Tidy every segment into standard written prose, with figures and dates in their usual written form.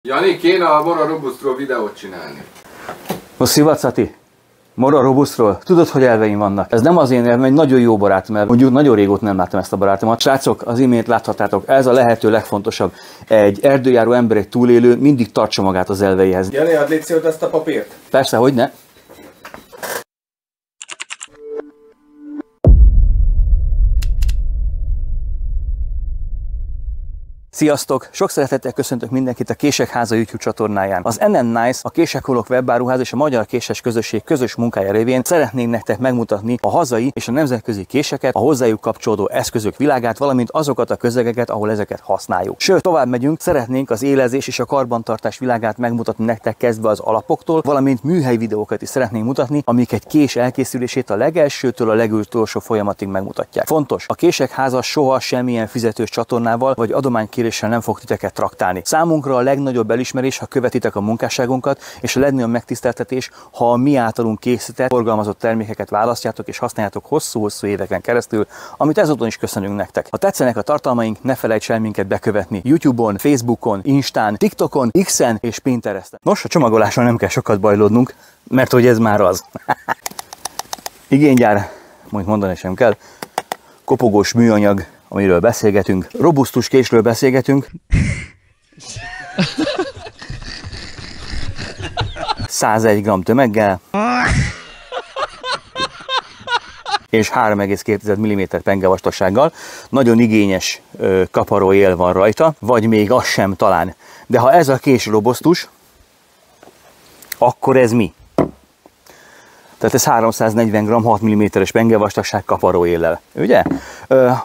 Jani, kéne a Mora Robustról videót csinálni. Most Szivacati, Mora Robustról, tudod, hogy elveim vannak? Ez nem az én elveim, egy nagyon jó barátom, mert mondjuk nagyon régóta nem láttam ezt a barátomat. Srácok, az imént láthattátok, ez a lehető legfontosabb. Egy erdőjáró ember, egy túlélő mindig tartsa magát az elveihez. Jani, add légy szíves ezt a papírt. Persze, hogy ne. Sziasztok! Sok szeretettel köszöntök mindenkit a Kések Háza YouTube csatornáján. Az NN Nice, a Késekholok webáruház és a Magyar Késes Közösség közös munkája révén szeretnénk nektek megmutatni a hazai és a nemzetközi késeket, a hozzájuk kapcsolódó eszközök világát, valamint azokat a közegeket, ahol ezeket használjuk. Sőt, tovább megyünk, szeretnénk az élezés és a karbantartás világát megmutatni nektek, kezdve az alapoktól, valamint műhely videókat is szeretnénk mutatni, amik egy kés elkészülését a legelsőtől a legutolsó folyamatig megmutatják. Fontos, a Kések Háza soha semmilyen fizetős csatornával vagy adománykéréssel nem fog titeket traktálni. Számunkra a legnagyobb elismerés, ha követitek a munkásságunkat, és a legnagyobb megtiszteltetés, ha a mi általunk készített, forgalmazott termékeket választjátok és használjátok hosszú-hosszú éveken keresztül, amit ezúton is köszönünk nektek. Ha tetszenek a tartalmaink, ne felejts el minket bekövetni YouTube-on, Facebookon, Instán, TikTokon, X-en és Pinteresten. Nos, a csomagolásról nem kell sokat bajlódnunk, mert hogy ez már az. Igénygyár, majd mondani sem kell, kopogós műanyag, amiről beszélgetünk, robusztus késről beszélgetünk. 101 g tömeggel. És 3,2 mm penge vastagsággal. Nagyon igényes kaparóél van rajta, vagy még az sem talán. De ha ez a kés robusztus, akkor ez mi? Tehát ez 340 g 6 mm-es pengevastagság kaparóéllel, ugye?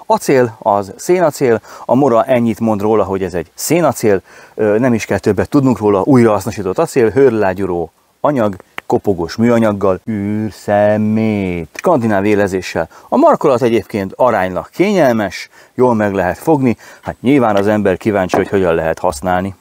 Acél az szénacél, a Mora ennyit mond róla, hogy ez egy szénacél, nem is kell többet tudnunk róla, újrahasznosított acél, hőrlágyúró anyag, kopogós műanyaggal, űrszemét, skandináv élezéssel. A markolat egyébként aránylag kényelmes, jól meg lehet fogni, hát nyilván az ember kíváncsi, hogy hogyan lehet használni.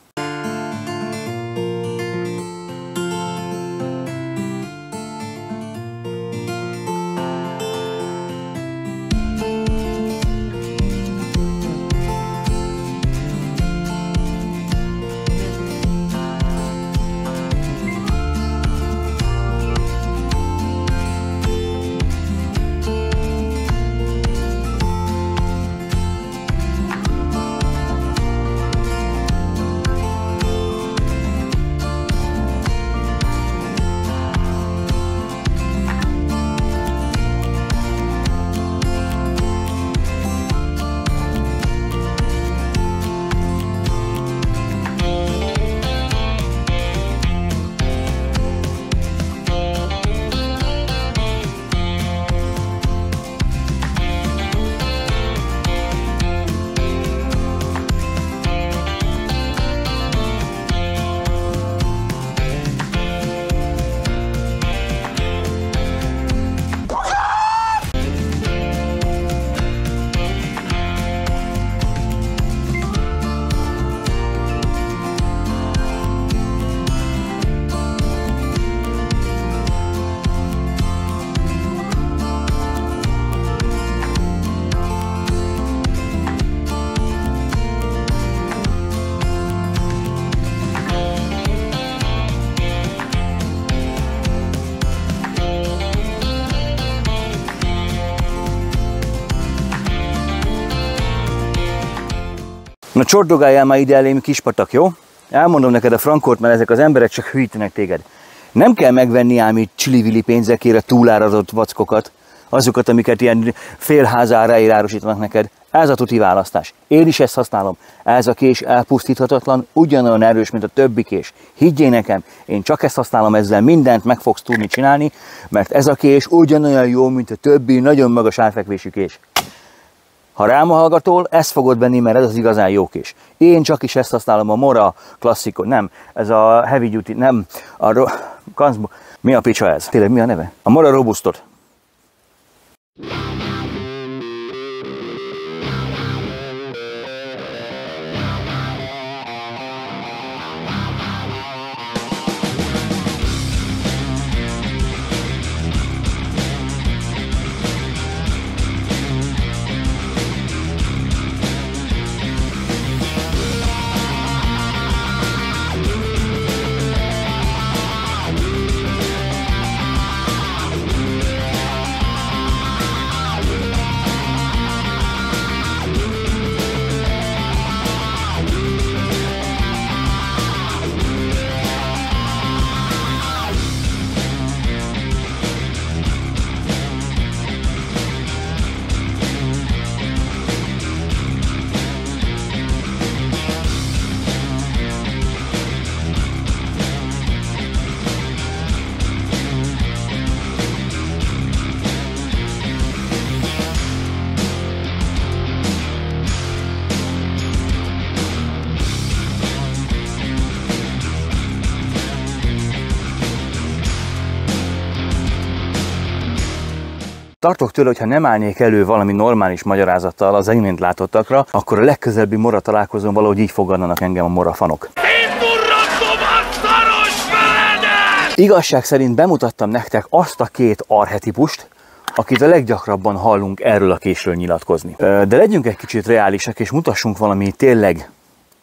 Na csordogáljál már ide elém, kispatak, jó? Elmondom neked a frankort, mert ezek az emberek csak hűítenek téged. Nem kell megvenni ám itt csili-vili pénzekért túlárazott vackokat, azokat, amiket ilyen félházára árusítanak neked. Ez a tuti választás. Én is ezt használom. Ez a kés elpusztíthatatlan, ugyanolyan erős, mint a többi kés. Higgyél nekem, én csak ezt használom, ezzel mindent meg fogsz tudni csinálni, mert ez a kés ugyanolyan jó, mint a többi nagyon magas átfekvésű kés. Ha rám hallgatol, ezt fogod venni, mert ez az igazán jó kés. Én csak is ezt használom, a Mora klasszikot, nem, ez a heavy duty, nem, mi a picsa ez? Tényleg mi a neve? A Mora Robustot. Tartok tőle, hogy ha nem állnék elő valami normális magyarázattal az imént látottakra, akkor a legközelebbi mora találkozón valahogy így fogadnak engem a morafanok. Igazság szerint bemutattam nektek azt a két archetipust, akit a leggyakrabban hallunk erről a késről nyilatkozni. De legyünk egy kicsit reálisak, és mutassunk valami tényleg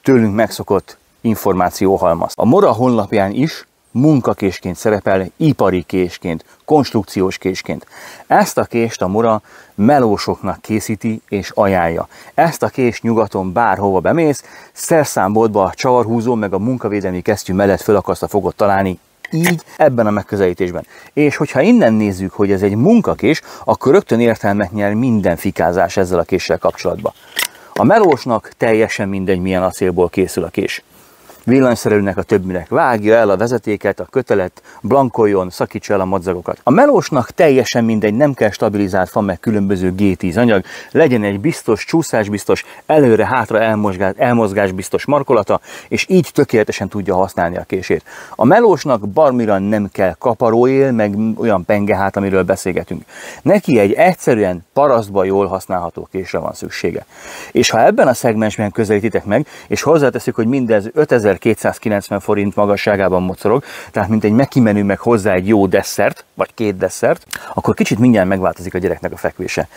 tőlünk megszokott információhalmazt. A Mora honlapján is munkakésként szerepel, ipari késként, konstrukciós késként. Ezt a kést a Mora melósoknak készíti és ajánlja. Ezt a kést nyugaton bárhova bemész, szerszámboltba a csavarhúzó meg a munkavédelmi kesztyű mellett fölakasztva fogod találni, így ebben a megközelítésben. És hogyha innen nézzük, hogy ez egy munkakés, akkor rögtön értelmet nyer minden fikázás ezzel a késsel kapcsolatban. A melósnak teljesen mindegy, milyen acélból készül a kés. Villanyszerelőnek a többinek vágja el a vezetéket, a kötelet, blankoljon, szakítsa el a madzagokat. A melósnak teljesen mindegy, nem kell stabilizált fa meg különböző G10 anyag, legyen egy biztos, csúszásbiztos, előre-hátra elmozgásbiztos markolata, és így tökéletesen tudja használni a kését. A melósnak barmira nem kell kaparóél, meg olyan pengehát, amiről beszélgetünk. Neki egy egyszerűen parasztban jól használható késre van szüksége. És ha ebben a szegmensben közelítitek meg, és hozzáteszük, hogy mindez 5290 forint magasságában mocorog, tehát mint egy mekimenő meg hozzá egy jó desszert, vagy két desszert, akkor kicsit mindjárt megváltozik a gyereknek a fekvése.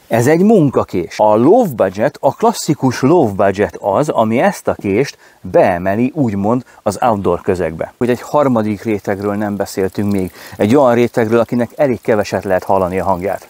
Ez egy munkakés. A low budget, a klasszikus low budget az, ami ezt a kést beemeli úgymond az outdoor közegbe. Hogy egy harmadik rétegről nem beszéltünk még, egy olyan rétegről, akinek elég keveset lehet hallani a hangját.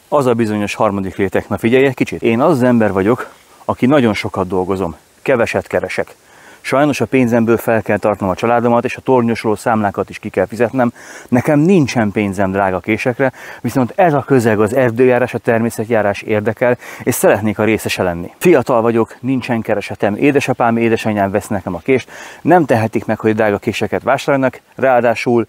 Az a bizonyos harmadik réteg, na figyelj egy kicsit. Én az ember vagyok, aki nagyon sokat dolgozom, keveset keresek. Sajnos a pénzemből fel kell tartnom a családomat, és a tornyosról számlákat is ki kell fizetnem. Nekem nincsen pénzem drága késekre, viszont ez a közeg, az erdőjárás, a természetjárás érdekel, és szeretnék a részese lenni. Fiatal vagyok, nincsen keresetem, édesapám, édesanyám vesz nekem a kést, nem tehetik meg, hogy drága késeket vásárolnak, ráadásul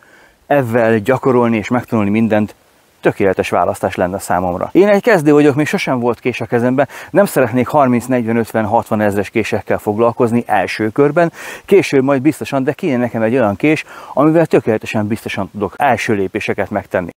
ezzel gyakorolni és megtanulni mindent tökéletes választás lenne számomra. Én egy kezdő vagyok, még sosem volt kés a kezemben, nem szeretnék 30, 40, 50, 60 ezres késekkel foglalkozni első körben, később majd biztosan, de kéne nekem egy olyan kés, amivel tökéletesen biztosan tudok első lépéseket megtenni.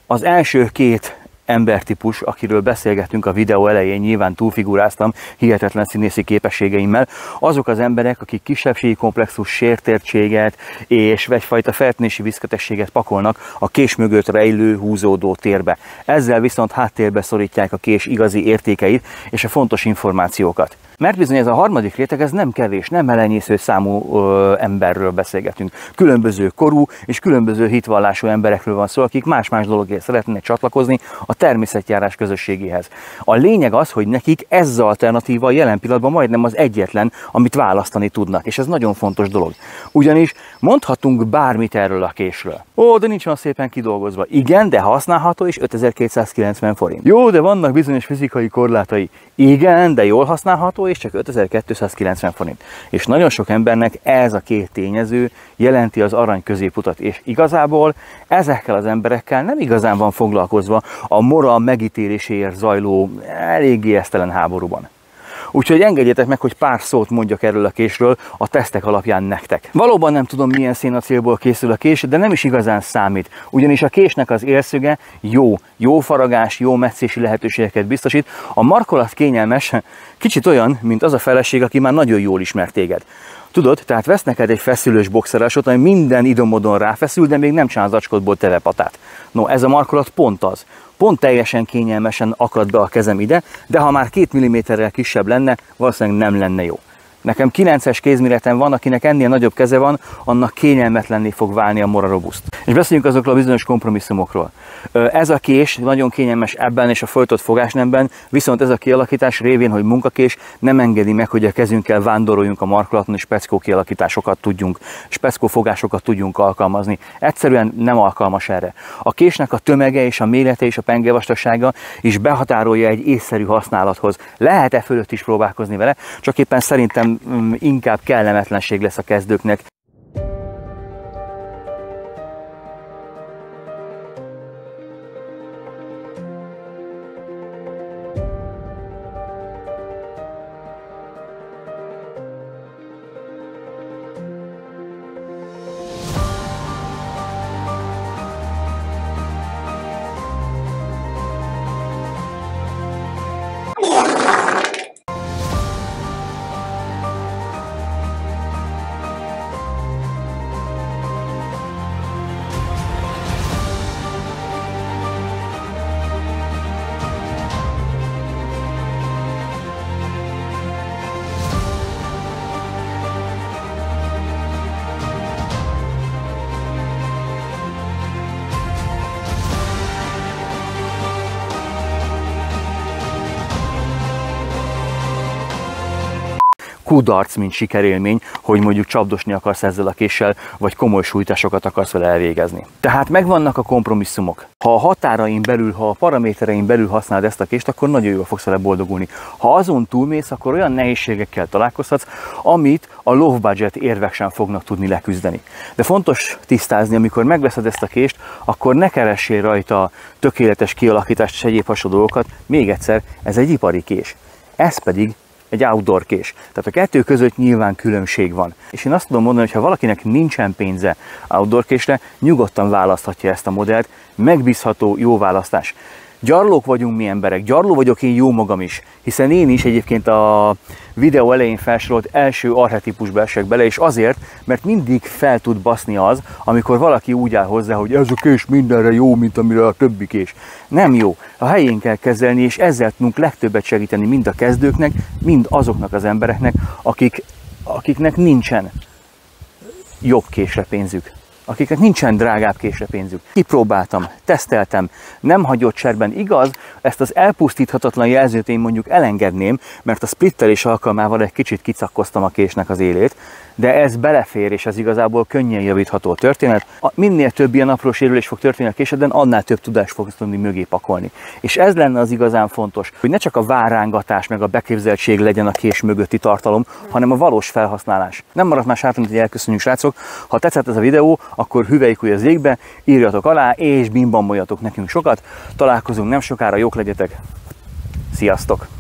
Az első két embertípus, akiről beszélgetünk a videó elején, nyilván túlfiguráztam hihetetlen színészi képességeimmel, azok az emberek, akik kisebbségi komplexus, sértértséget és egyfajta feltűnési viszketességet pakolnak a kés mögött rejlő, húzódó térbe. Ezzel viszont háttérbe szorítják a kés igazi értékeit és a fontos információkat. Mert bizony ez a harmadik réteg, ez nem kevés, nem elenyésző számú emberről beszélgetünk. Különböző korú és különböző hitvallású emberekről van szó, akik más-más dologért szeretnének csatlakozni a természetjárás közösségéhez. A lényeg az, hogy nekik ez az alternatíva jelen pillanatban majdnem az egyetlen, amit választani tudnak, és ez nagyon fontos dolog. Ugyanis mondhatunk bármit erről a késről. Ó, de nincs olyan szépen kidolgozva. Igen, de használható és 5290 forint. Jó, de vannak bizonyos fizikai korlátai. Igen, de jól használható és csak 5290 forint. És nagyon sok embernek ez a két tényező jelenti az arany középutat, és igazából ezekkel az emberekkel nem igazán van foglalkozva a moral megítéléséért zajló eléggé esztelen háborúban. Úgyhogy engedjétek meg, hogy pár szót mondjak erről a késről a tesztek alapján nektek. Valóban nem tudom, milyen szénacélból készül a kés, de nem is igazán számít. Ugyanis a késnek az élszöge jó faragás, jó metszési lehetőségeket biztosít. A markolat kényelmes, kicsit olyan, mint az a feleség, aki már nagyon jól ismer téged. Tudod, tehát vesz neked egy feszülős boxerásot, ami minden idomodon ráfeszül, de még nem csinál zacskódból telepatát. No, ez a markolat pont az. Pont teljesen kényelmesen akad be a kezem ide, de ha már 2 mm-rel kisebb lenne, valószínűleg nem lenne jó. Nekem 9-es kézméretem van, akinek ennél nagyobb keze van, annak kényelmetlenné fog válni a Mora Robust. És beszéljünk azokról a bizonyos kompromisszumokról. Ez a kés nagyon kényelmes ebben és a folytott fogásnemben, viszont ez a kialakítás révén, hogy munkakés, nem engedi meg, hogy a kezünkkel vándoroljunk a markolaton és speckó kialakításokat tudjunk, speckó fogásokat tudjunk alkalmazni. Egyszerűen nem alkalmas erre. A késnek a tömege és a mérete és a pengevastagsága is behatárolja egy észszerű használathoz. Lehet-e fölött is próbálkozni vele, csak éppen szerintem inkább kellemetlenség lesz a kezdőknek. Kudarc, mint sikerélmény, hogy mondjuk csapdosni akarsz ezzel a késsel, vagy komoly sújtásokat akarsz vele elvégezni. Tehát megvannak a kompromisszumok. Ha a határain belül, ha a paraméterein belül használod ezt a kést, akkor nagyon jól fogsz vele boldogulni. Ha azon túlmész, akkor olyan nehézségekkel találkozhatsz, amit a low budget érvek sem fognak tudni leküzdeni. De fontos tisztázni, amikor megveszed ezt a kést, akkor ne keressél rajta tökéletes kialakítást és egyéb hasonló dolgokat. Még egyszer, ez egy ipari kés. Ez pedig egy outdoor kés. Tehát a kettő között nyilván különbség van. És én azt tudom mondani, hogy ha valakinek nincsen pénze outdoor késre, nyugodtan választhatja ezt a modellt, megbízható, jó választás. Gyarlók vagyunk mi emberek, gyarló vagyok én jó magam is, hiszen én is egyébként a videó elején felsorolt első archetípusba esek bele, és azért, mert mindig fel tud baszni az, amikor valaki úgy áll hozzá, hogy ez a kés mindenre jó, mint amire a többi kés. Nem jó. A helyén kell kezelni, és ezzel tudunk legtöbbet segíteni mind a kezdőknek, mind azoknak az embereknek, akiknek nincsen jobb késre pénzük. Akiknek nincsen drágább késre pénzük. Kipróbáltam, teszteltem, nem hagyott cserben. Igaz, ezt az elpusztíthatatlan jelzőt én mondjuk elengedném, mert a splittelés alkalmával egy kicsit kicakkoztam a késnek az élét, de ez belefér, és ez igazából könnyen javítható történet. Minél több ilyen apró sérülés fog történni a késedben, annál több tudást fogsz tudni mögé pakolni. És ez lenne az igazán fontos, hogy ne csak a várrángatás meg a beképzeltség legyen a kés mögötti tartalom, hanem a valós felhasználás. Nem maradt más hátra, mint hogy elköszönjünk, srácok. Ha tetszett ez a videó, akkor hüvelykúj az égbe, írjatok alá, és bimbamoljatok nekünk sokat. Találkozunk nem sokára, jók legyetek. Sziasztok!